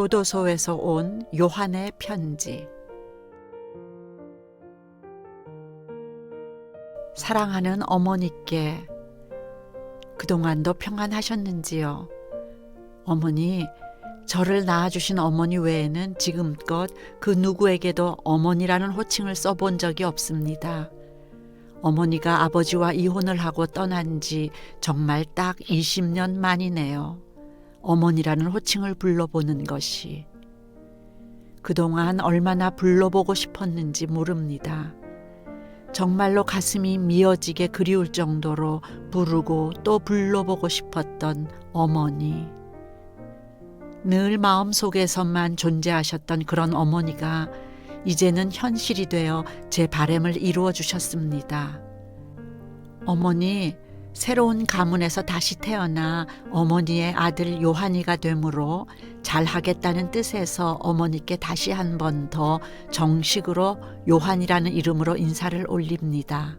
교도소에서 온 요한의 편지. 사랑하는 어머니께, 그동안도 평안하셨는지요? 어머니, 저를 낳아주신 어머니 외에는 지금껏 그 누구에게도 어머니라는 호칭을 써본 적이 없습니다. 어머니가 아버지와 이혼을 하고 떠난 지 정말 딱 20년 만이네요. 어머니라는 호칭을 불러보는 것이. 그동안 얼마나 불러보고 싶었는지 모릅니다. 정말로 가슴이 미어지게 그리울 정도로 부르고 또 불러보고 싶었던 어머니. 늘 마음속에서만 존재하셨던 그런 어머니가 이제는 현실이 되어 제 바람을 이루어 주셨습니다. 어머니, 새로운 가문에서 다시 태어나 어머니의 아들 요한이가 되므로 잘하겠다는 뜻에서 어머니께 다시 한 번 더 정식으로 요한이라는 이름으로 인사를 올립니다.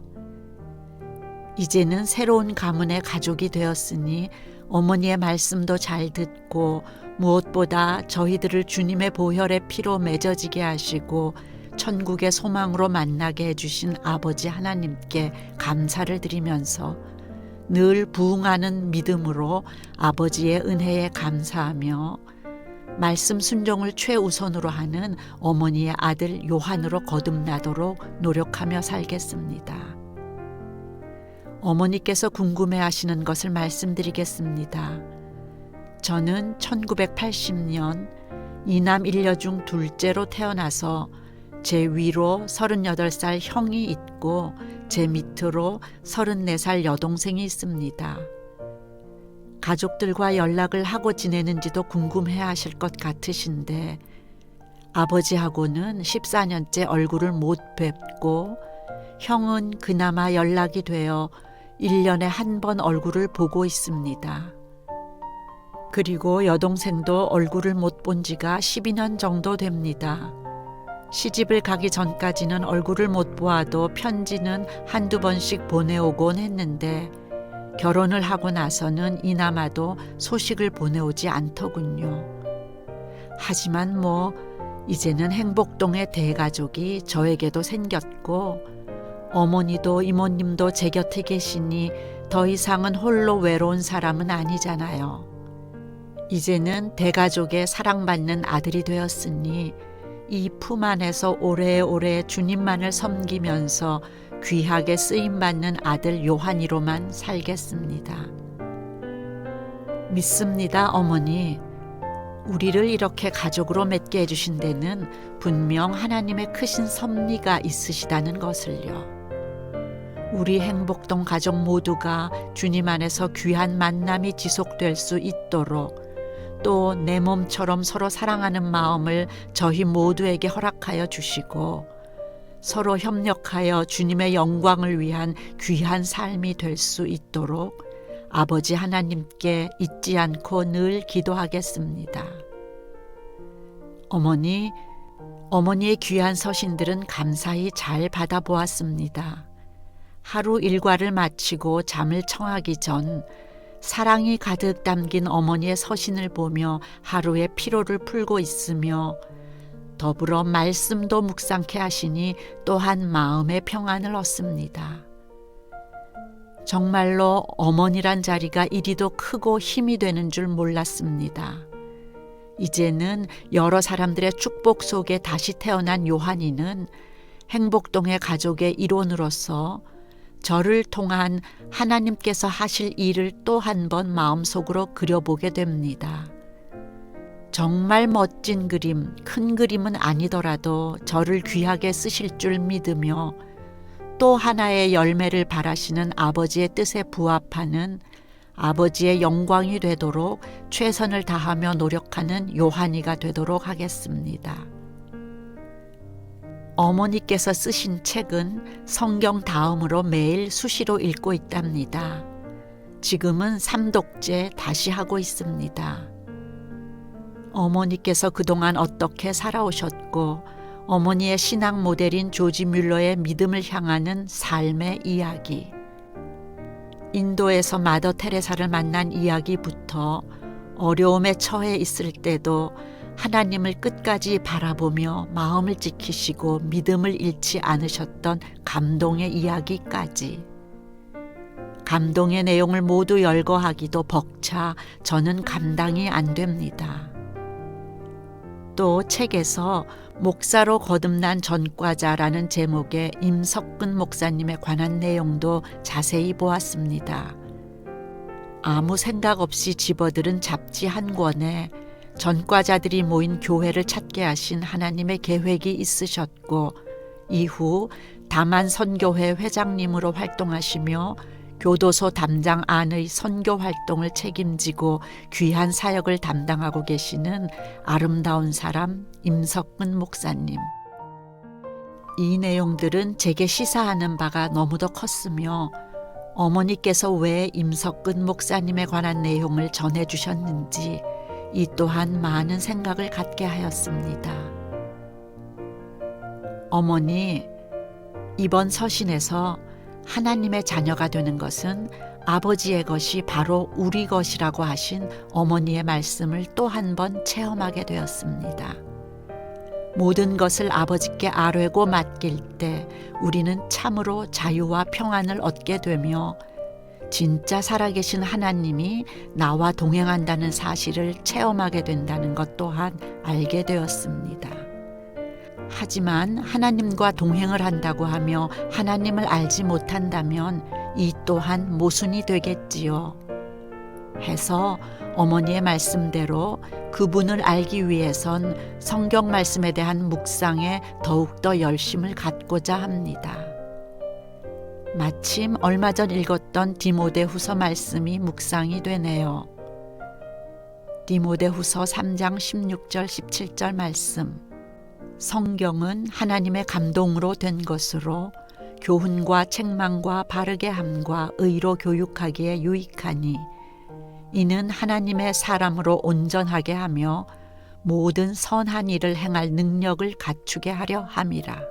이제는 새로운 가문의 가족이 되었으니 어머니의 말씀도 잘 듣고 무엇보다 저희들을 주님의 보혈의 피로 맺어지게 하시고 천국의 소망으로 만나게 해주신 아버지 하나님께 감사를 드리면서 늘 부응하는 믿음으로 아버지의 은혜에 감사하며 말씀 순종을 최우선으로 하는 어머니의 아들 요한으로 거듭나도록 노력하며 살겠습니다. 어머니께서 궁금해하시는 것을 말씀드리겠습니다. 저는 1980년 이남 일녀 중 둘째로 태어나서 제 위로 38살 형이 있고 제 밑으로 34살 여동생이 있습니다. 가족들과 연락을 하고 지내는지도 궁금해 하실 것 같으신데 아버지하고는 14년째 얼굴을 못 뵙고 형은 그나마 연락이 되어 1년에 한 번 얼굴을 보고 있습니다. 그리고 여동생도 얼굴을 못 본 지가 12년 정도 됩니다. 시집을 가기 전까지는 얼굴을 못 보아도 편지는 한두 번씩 보내오곤 했는데 결혼을 하고 나서는 이나마도 소식을 보내오지 않더군요. 하지만 이제는 행복동의 대가족이 저에게도 생겼고 어머니도 이모님도 제 곁에 계시니 더 이상은 홀로 외로운 사람은 아니잖아요. 이제는 대가족의 사랑받는 아들이 되었으니 이 품 안에서 오래오래 주님만을 섬기면서 귀하게 쓰임받는 아들 요한이로만 살겠습니다. 믿습니다, 어머니. 우리를 이렇게 가족으로 맺게 해주신 데는 분명 하나님의 크신 섭리가 있으시다는 것을요. 우리 행복동 가족 모두가 주님 안에서 귀한 만남이 지속될 수 있도록 또 내 몸처럼 서로 사랑하는 마음을 저희 모두에게 허락하여 주시고 서로 협력하여 주님의 영광을 위한 귀한 삶이 될 수 있도록 아버지 하나님께 잊지 않고 늘 기도하겠습니다. 어머니의 귀한 서신들은 감사히 잘 받아보았습니다. 하루 일과를 마치고 잠을 청하기 전 사랑이 가득 담긴 어머니의 서신을 보며 하루의 피로를 풀고 있으며 더불어 말씀도 묵상케 하시니 또한 마음의 평안을 얻습니다. 정말로 어머니란 자리가 이리도 크고 힘이 되는 줄 몰랐습니다. 이제는 여러 사람들의 축복 속에 다시 태어난 요한이는 행복동의 가족의 일원으로서 저를 통한 하나님께서 하실 일을 또 한 번 마음속으로 그려보게 됩니다. 정말 멋진 그림, 큰 그림은 아니더라도 저를 귀하게 쓰실 줄 믿으며 또 하나의 열매를 바라시는 아버지의 뜻에 부합하는 아버지의 영광이 되도록 최선을 다하며 노력하는 요한이가 되도록 하겠습니다. 어머니께서 쓰신 책은 성경 다음으로 매일 수시로 읽고 있답니다. 지금은 3독째 다시 하고 있습니다. 어머니께서 그동안 어떻게 살아오셨고 어머니의 신앙 모델인 조지 뮬러의 믿음을 향하는 삶의 이야기, 인도에서 마더 테레사를 만난 이야기부터 어려움에 처해 있을 때도 하나님을 끝까지 바라보며 마음을 지키시고 믿음을 잃지 않으셨던 감동의 이야기까지. 감동의 내용을 모두 열거하기도 벅차 저는 감당이 안 됩니다. 또 책에서 목사로 거듭난 전과자라는 제목의 임석근 목사님에 관한 내용도 자세히 보았습니다. 아무 생각 없이 집어들은 잡지 한 권에 전과자들이 모인 교회를 찾게 하신 하나님의 계획이 있으셨고, 이후 다만 선교회 회장님으로 활동하시며 교도소 담장 안의 선교 활동을 책임지고 귀한 사역을 담당하고 계시는 아름다운 사람 임석근 목사님. 이 내용들은 제게 시사하는 바가 너무도 컸으며 어머니께서 왜 임석근 목사님에 관한 내용을 전해주셨는지 이 또한 많은 생각을 갖게 하였습니다. 어머니, 이번 서신에서 하나님의 자녀가 되는 것은 아버지의 것이 바로 우리 것이라고 하신 어머니의 말씀을 또 한 번 체험하게 되었습니다. 모든 것을 아버지께 아뢰고 맡길 때 우리는 참으로 자유와 평안을 얻게 되며 진짜 살아계신 하나님이 나와 동행한다는 사실을 체험하게 된다는 것 또한 알게 되었습니다. 하지만 하나님과 동행을 한다고 하며 하나님을 알지 못한다면 이 또한 모순이 되겠지요. 해서 어머니의 말씀대로 그분을 알기 위해선 성경 말씀에 대한 묵상에 더욱더 열심을 갖고자 합니다. 마침 얼마 전 읽었던 디모데후서 말씀이 묵상이 되네요. 디모데후서 3장 16절 17절 말씀. 성경은 하나님의 감동으로 된 것으로 교훈과 책망과 바르게 함과 의로 교육하기에 유익하니 이는 하나님의 사람으로 온전하게 하며 모든 선한 일을 행할 능력을 갖추게 하려 함이라.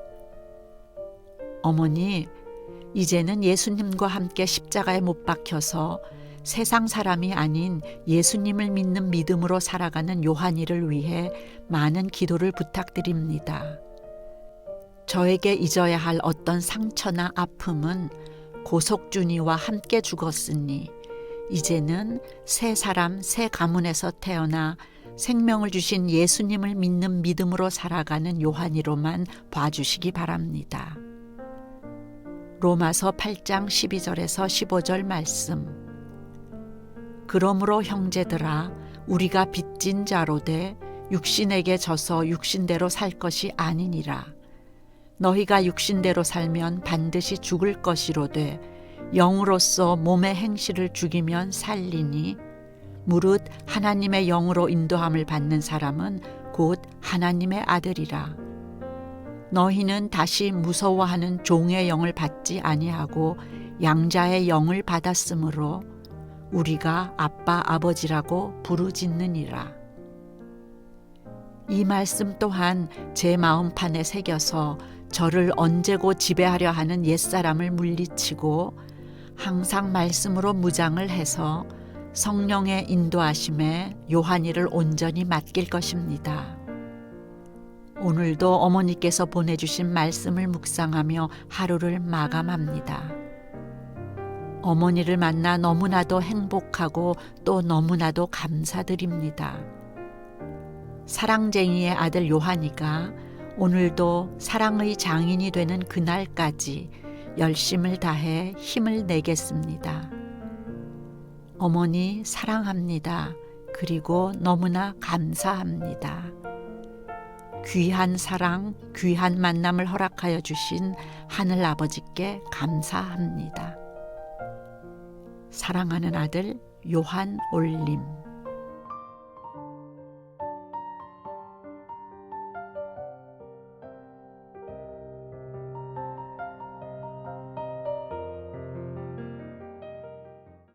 어머니, 이제는 예수님과 함께 십자가에 못 박혀서 세상 사람이 아닌 예수님을 믿는 믿음으로 살아가는 요한이를 위해 많은 기도를 부탁드립니다. 저에게 잊어야 할 어떤 상처나 아픔은 고속준이와 함께 죽었으니 이제는 새 사람, 새 가문에서 태어나 생명을 주신 예수님을 믿는 믿음으로 살아가는 요한이로만 봐주시기 바랍니다. 로마서 8장 12절에서 15절 말씀. 그러므로 형제들아 우리가 빚진 자로 돼 육신에게 져서 육신대로 살 것이 아니니라. 너희가 육신대로 살면 반드시 죽을 것이로되 영으로서 몸의 행실을 죽이면 살리니 무릇 하나님의 영으로 인도함을 받는 사람은 곧 하나님의 아들이라. 너희는 다시 무서워하는 종의 영을 받지 아니하고 양자의 영을 받았으므로 우리가 아빠 아버지라고 부르짖느니라. 이 말씀 또한 제 마음판에 새겨서 저를 언제고 지배하려 하는 옛사람을 물리치고 항상 말씀으로 무장을 해서 성령의 인도하심에 요한이를 온전히 맡길 것입니다. 오늘도 어머니께서 보내주신 말씀을 묵상하며 하루를 마감합니다. 어머니를 만나 너무나도 행복하고 또 너무나도 감사드립니다. 사랑쟁이의 아들 요한이가 오늘도 사랑의 장인이 되는 그날까지 열심을 다해 힘을 내겠습니다. 어머니 사랑합니다. 그리고 너무나 감사합니다. 귀한 사랑, 귀한 만남을 허락하여 주신 하늘 아버지께 감사합니다. 사랑하는 아들 요한 올림.